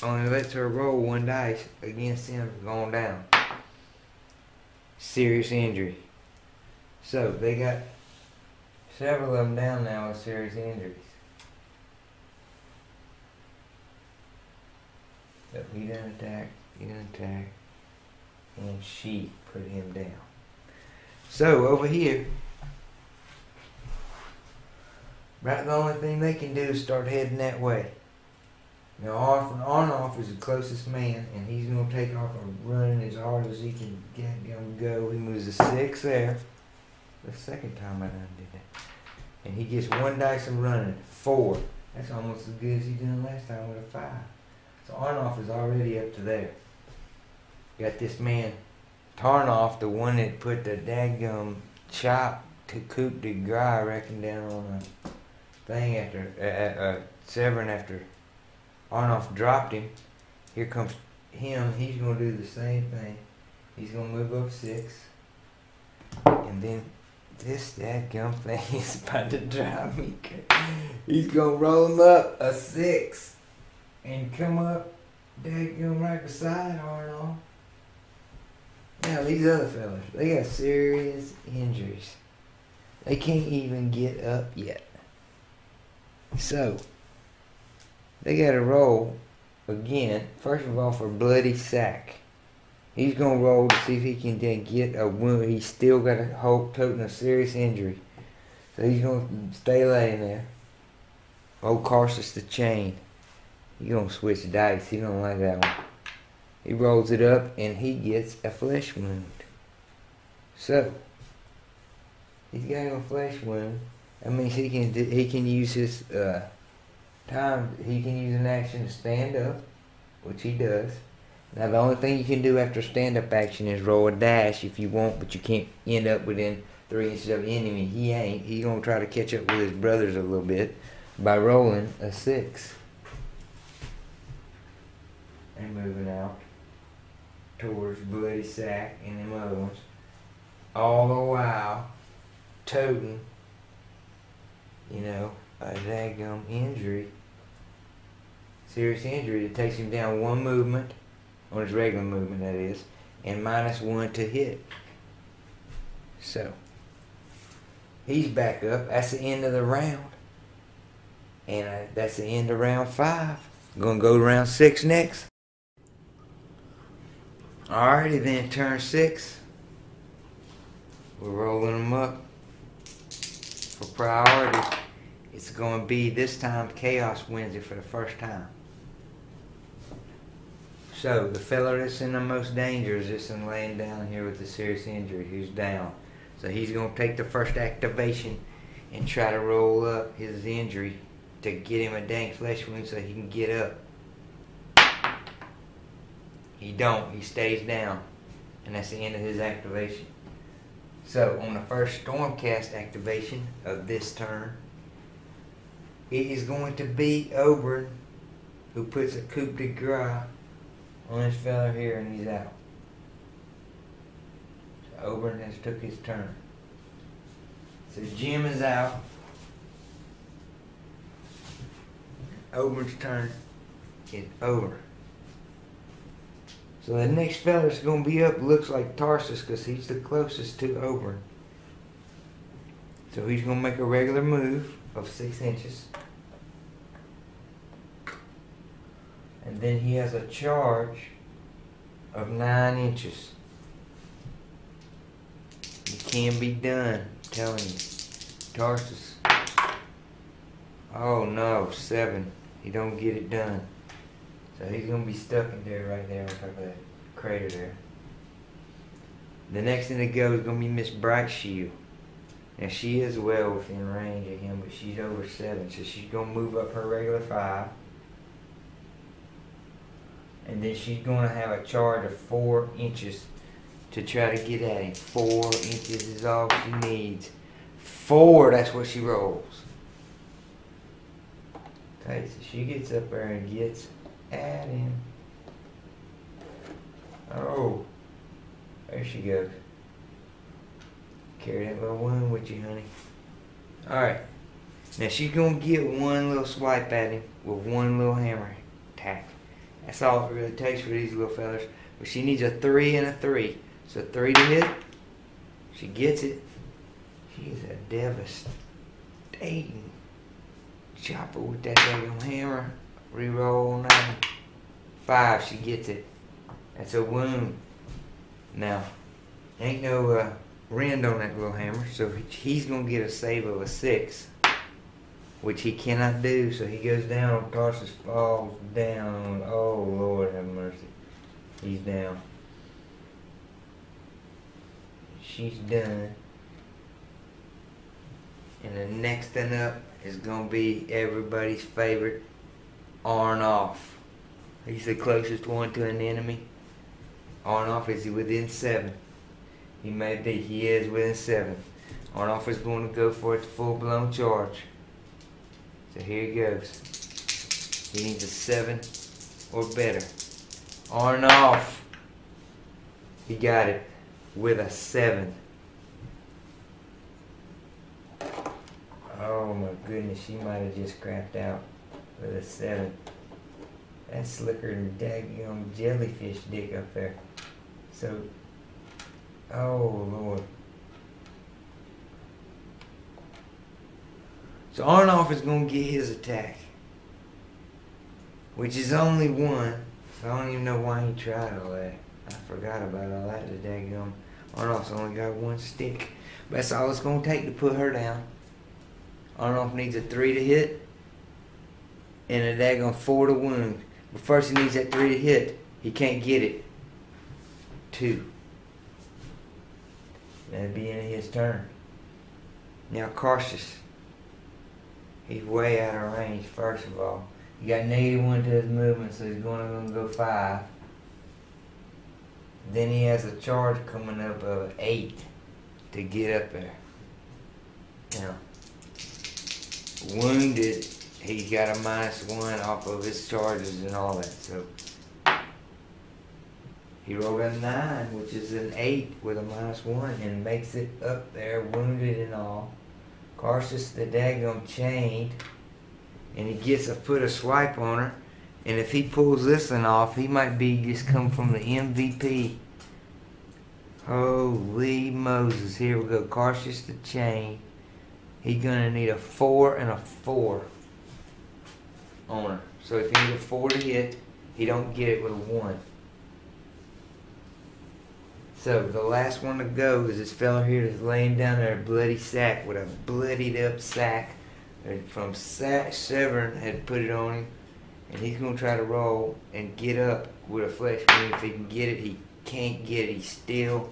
only lets her roll 1 dice against him going down. Serious injury. So they got several of them down now with serious injuries. So he done attack, and she put him down. So over here, right, the only thing they can do is start heading that way. Now Arnulf is the closest man, and he's going to take off and run as hard as he can get him go. He moves a 6 there. The second time I done did that. And he gets 1 dice and running. 4. That's almost as good as he did last time with a 5. So Arnoff is already up to there. Got this man, Tarnoff, the one that put the daggum chop to coup de grace, I reckon, down on a thing after, Severn after Arnoff dropped him. Here comes him. He's going to do the same thing. He's going to move up 6. And then this dadgum thing is about to drive me crazy. He's going to roll him up a 6 and come up dadgum right beside Arnoff. Now these other fellas, they got serious injuries. They can't even get up yet. So, they got to roll again, first of all, for bloody sack. He's going to roll to see if he can then get a wound. He's still got a hope toting a serious injury. So he's going to stay laying there. Old Carsus the chain. He's going to switch dice. He don't like that one. He rolls it up and he gets a flesh wound. So, he's got a flesh wound. That means he can use his time. He can use an action to stand up, which he does. Now the only thing you can do after stand-up action is roll a dash if you want, but you can't end up within 3 inches of the enemy. He ain't. He's gonna try to catch up with his brothers a little bit by rolling a 6 and moving out towards bloody sack and them other ones. All the while toting, you know, a daggum injury, serious injury that takes him down 1 movement on his regular movement, that is, and -1 to hit. So he's back up. That's the end of the round, and that's the end of round 5. Gonna go to round 6 next. Alrighty then, turn 6. We're rolling them up for priority. It's going to be, this time, Chaos wins it for the first time. So, the fella that's in the most danger is this one laying down here with a serious injury, who's down. So he's going to take the first activation and try to roll up his injury to get him a dang flesh wound so he can get up. He don't. He stays down. And that's the end of his activation. So, on the first Stormcast activation of this turn, it is going to be Oberyn who puts a coup de grace on this fella here, and he's out. So Oberyn has took his turn. So Jim is out. Oberyn's turn is over. So the next fella that's going to be up looks like Tarsus because he's the closest to Oberyn. So he's going to make a regular move of 6 inches. And then he has a charge of 9 inches. It can be done, I'm telling you. Tarsus. Oh no, 7. He don't get it done. So he's going to be stuck in there right there on top of that crater there. The next thing to go is going to be Miss Brightshield. Now she is well within range of him, but she's over 7. So she's going to move up her regular 5. And then she's going to have a charge of 4 inches to try to get at him. 4 inches is all she needs. 4, that's what she rolls. Okay, so she gets up there and gets at him. Oh, there she goes. Carry that little wound with you, honey. Alright, now she's going to get 1 little swipe at him with 1 little hammer attack. That's all it really takes for these little fellas. But she needs a 3 and a 3. So 3 to hit. She gets it. She's a devastating chopper with that little hammer. Reroll on that one. 5, she gets it. That's a wound. Now, ain't no rend on that little hammer, so he's going to get a save of a 6, which he cannot do, so he goes down. Tarsus falls down. Oh, Lord have mercy. He's down. She's done. And the next one up is going to be everybody's favorite, Arnoff. He's the closest one to an enemy. Arnoff is within 7. He may be. He is within 7. Arnoff is going to go for its full-blown charge. So here he goes. He needs a 7 or better. Arnoff. He got it with a 7. Oh my goodness, she might have just crapped out with a 7. That's slicker than daggone jellyfish dick up there. So, oh Lord. So Arnoff is going to get his attack, which is only 1. So I don't even know why he tried all that. I forgot about all that. The daggone Arnoff's only got 1 stick. But that's all it's going to take to put her down. Arnoff needs a 3 to hit and a daggone 4 to wound. But first he needs that 3 to hit. He can't get it. 2. That'd be in his turn. Now cautious. He's way out of range, first of all. He got -1 to his movement, so he's going to go 5. Then he has a charge coming up of 8 to get up there. Now, wounded, he's got a -1 off of his charges and all that. So he rolled a 9, which is an 8 with a -1, and makes it up there, wounded and all. Cautious the daggum chained, and he gets a put a swipe on her. And if he pulls this one off, he might be just come from the MVP. Holy Moses! Here we go. Cautious the chain. He's gonna need a 4 and a 4 on her. So if he needs a 4 to hit, he don't get it with a 1. So the last one to go is this fella here that's laying down there, a bloody sack with a bloodied up sack from Severn had put it on him, and he's gonna try to roll and get up with a flesh wound. If he can get it, he can't get it. He's still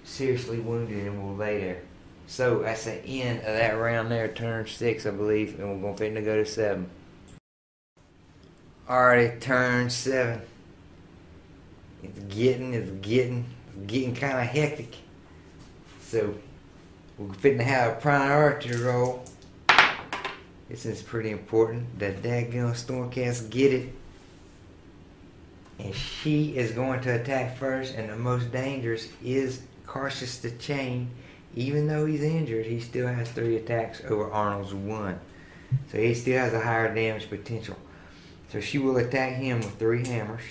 seriously wounded and will lay there. So that's the end of that round there, turn 6, I believe, and we're gonna go to 7. Alright, turn 7. It's getting kind of hectic. So we're fitting to have a priority roll. This is pretty important. That daggone Stormcast get it. And she is going to attack first, and the most dangerous is Cautious the Chain. Even though he's injured, he still has 3 attacks over Arnold's 1. So he still has a higher damage potential. So she will attack him with 3 hammers.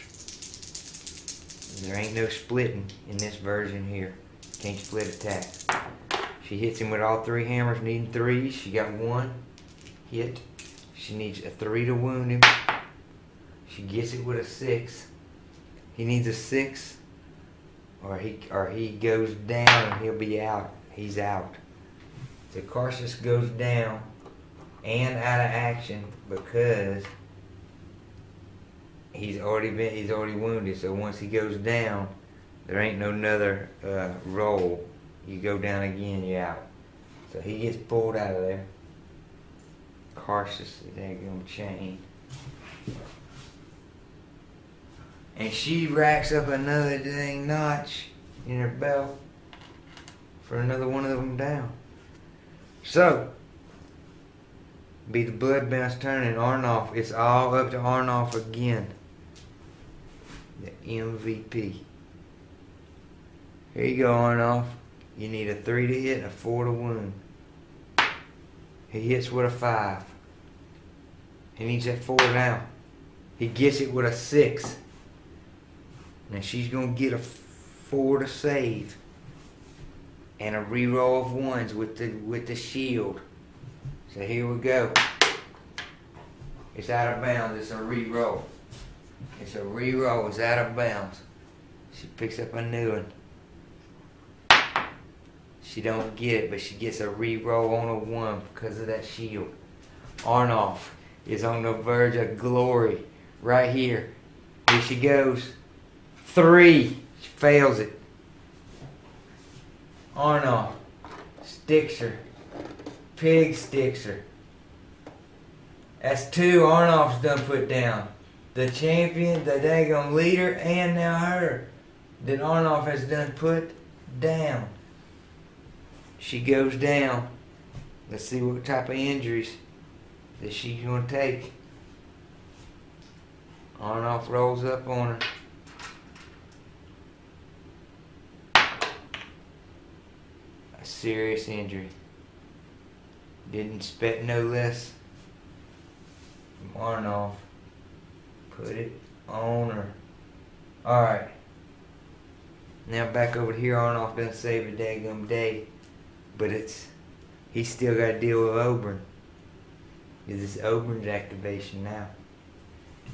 There ain't no splitting in this version here. Can't split attack. She hits him with all 3 hammers, needing 3s. She got 1 hit. She needs a 3 to wound him. She gets it with a 6. He needs a 6, or he goes down and he'll be out. He's out. So Cautious goes down and out of action because he's already wounded. So once he goes down, there ain't no another roll. You go down again, you're out. So he gets pulled out of there. Cautious, the daggone chain. And she racks up another dang notch in her belt for another one of them down. So, be the Bloodbound's turn, and Arnoff. It's all up to Arnoff again. The MVP. Here you go, Arnoff. You need a 3 to hit and a 4 to wound. He hits with a 5. He needs that 4 now. He gets it with a 6. Now she's going to get a 4 to save. And a reroll of 1s with the shield. So here we go. It's out of bounds. It's a reroll. It's a reroll. It's out of bounds. She picks up a new one. She don't get it, but she gets a reroll on a 1 because of that shield. Arnoff is on the verge of glory right here. Here she goes. 3. She fails it. Arnoff Sticks her. Pig sticks her. That's 2 Arnoff's done put down. The champion, the daggone leader, and now her. That Arnoff has done put down. She goes down. Let's see what type of injuries that she's going to take. Arnoff rolls up on her. A serious injury. Didn't expect no less from Arnoff. Put it on her. Alright. Now back over here, Arnoff done saved a daggum day. But he's still got to deal with Oberon. Because it's Oberon's activation now.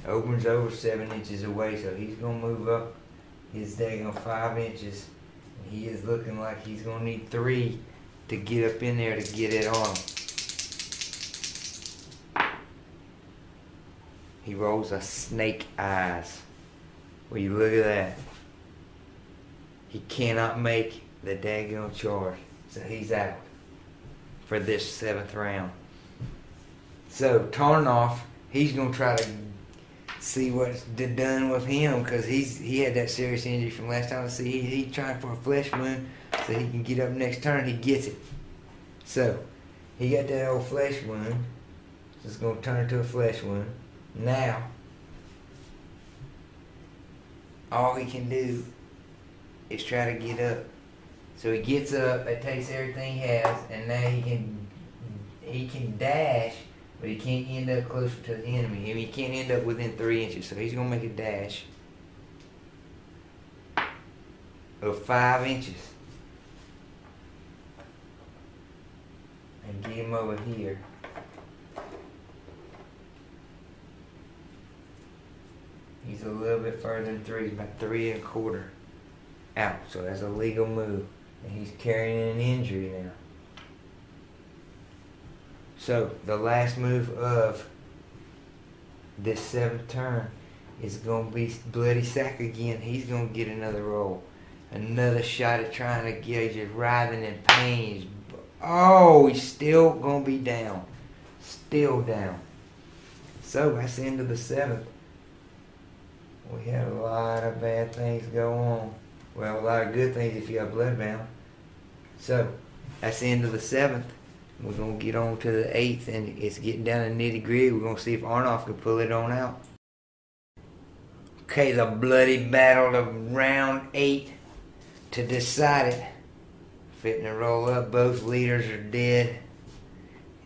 Oberon's over 7 inches away, so he's going to move up his daggum 5 inches. And he is looking like he's going to need 3 to get up in there to get it on him. He rolls a snake eyes. Will you look at that? He cannot make the daggone charge. So he's out for this 7th round. So Tarnoff, he's going to try to see what's done with him, because he had that serious injury from last time. See, he's trying for a flesh wound so he can get up next turn. He gets it. So he got that old flesh wound. So it's going to turn into a flesh wound. Now, all he can do is try to get up. So he gets up, it takes everything he has, and now he can dash, but he can't end up closer to the enemy. He can't end up within 3 inches, so he's going to make a dash of 5 inches. And get him over here. He's a little bit further than 3, about 3 1/4 out. So that's a legal move. And he's carrying an injury now. So the last move of this 7th turn is going to be Bloody Sack again. He's going to get another roll. Another shot at trying to get. He's just writhing in pain. Oh, he's still going to be down. Still down. So that's the end of the 7th. We had a lot of bad things go on. Well, a lot of good things if you have bloodbound. So that's the end of the 7th. We're going to get on to the 8th, and it's getting down to nitty gritty. We're going to see if Arnoff can pull it on out. Okay, the bloody battle of round 8 to decide it. Fitting to roll up. Both leaders are dead.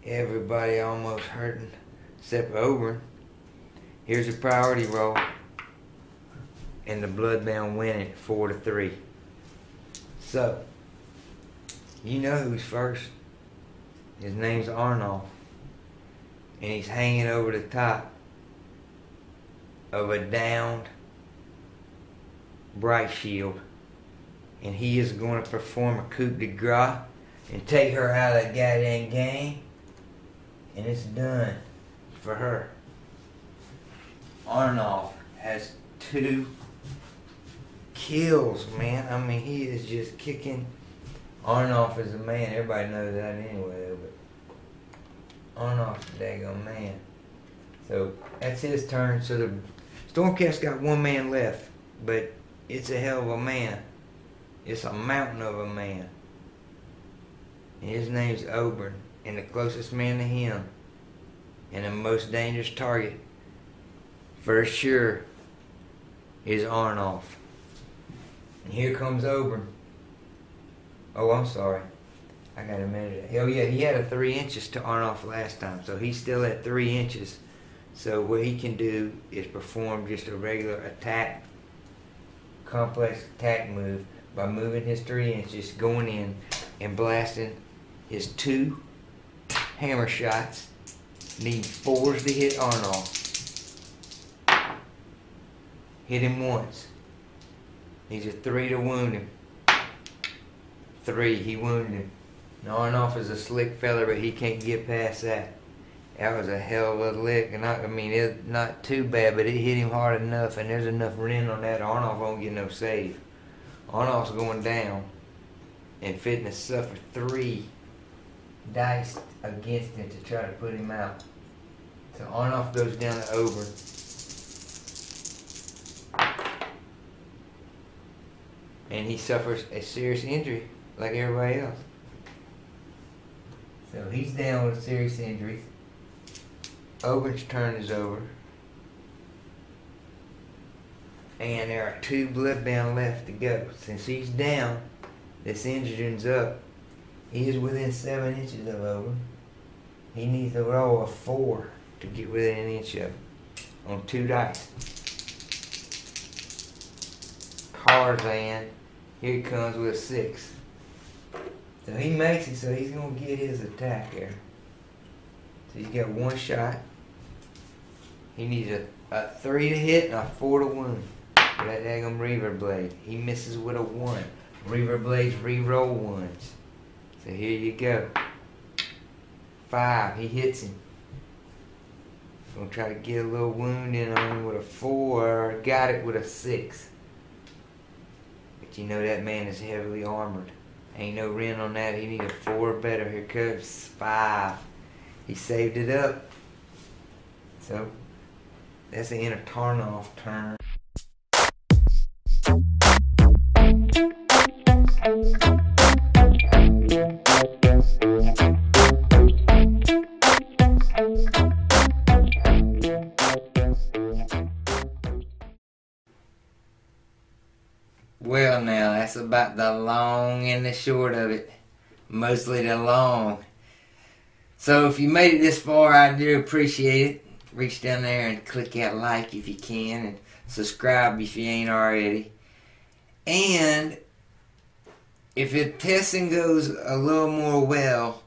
Everybody almost hurting, except Oberon. Here's a priority roll. And the bloodbound winning 4-3. So, you know who's first. His name's Arnoff. And he's hanging over the top of a downed Bright Shield. And he is going to perform a coup de grace and take her out of the goddamn game. And it's done for her. Arnoff has 2 kills, man. I mean, he is just kicking. Arnoff is a man. Everybody knows that anyway, but Arnoff's a daggone man. So that's his turn. So the Stormcast got 1 man left, but it's a hell of a man. It's a mountain of a man. And his name's Oberon, and the closest man to him, and the most dangerous target, for sure, is Arnoff. And here comes Oberon. Oh, I'm sorry. I got a minute. Oh yeah, he had a 3 inches to Arnoff last time, so he's still at 3 inches. So what he can do is perform just a regular attack, complex attack move by moving his 3 inches, going in and blasting his 2 hammer shots. Need 4s to hit Arnoff. Hit him once. Needs a 3 to wound him. 3, he wounded him. Now Arnoff is a slick fella, but he can't get past that. That was a hell of a lick, and I mean, it's not too bad, but it hit him hard enough, and there's enough rend on that. Arnoff won't get no save. Arnoff's going down and fitting to suffer 3 dice against him to try to put him out. So on-off goes down to over. And he suffers a serious injury like everybody else. So he's down with a serious injury. Owen's turn is over. And there are 2 bloodbound left to go. Since he's down, this injured one's up. He is within 7 inches of over. He needs to roll a 4 to get within an inch of him on 2 dice. Tarzan, here he comes with a 6. So he makes it, so he's going to get his attack there. So he's got 1 shot. He needs a 3 to hit and a 4 to wound. For that daggum Reaver Blade. He misses with a 1. Reaver Blades re-roll 1s. So here you go. 5, he hits him. Gonna try to get a little wound in on him with a 4. Got it with a 6. But you know that man is heavily armored. Ain't no rent on that. He need a 4 or better. Here comes 5. He saved it up. So that's the inner Tarnov turn. Well now, that's about the long and the short of it. Mostly the long. So if you made it this far, I do appreciate it. Reach down there and click that like if you can, and subscribe if you ain't already. And if the testing goes a little more well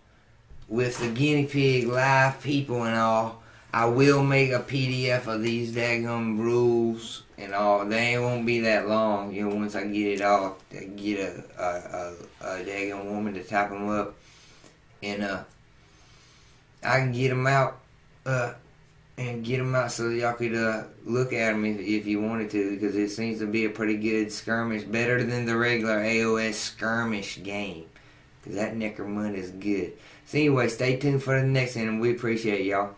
with the guinea pig live people and all, I will make a PDF of these daggum rules and all. They won't be that long, you know, once I get it all. I get a daggum woman to type them up. And I can get them out so y'all could look at them if you wanted to, because it seems to be a pretty good skirmish, better than the regular AOS skirmish game, because that Necromunda is good. So anyway, stay tuned for the next one, and we appreciate y'all.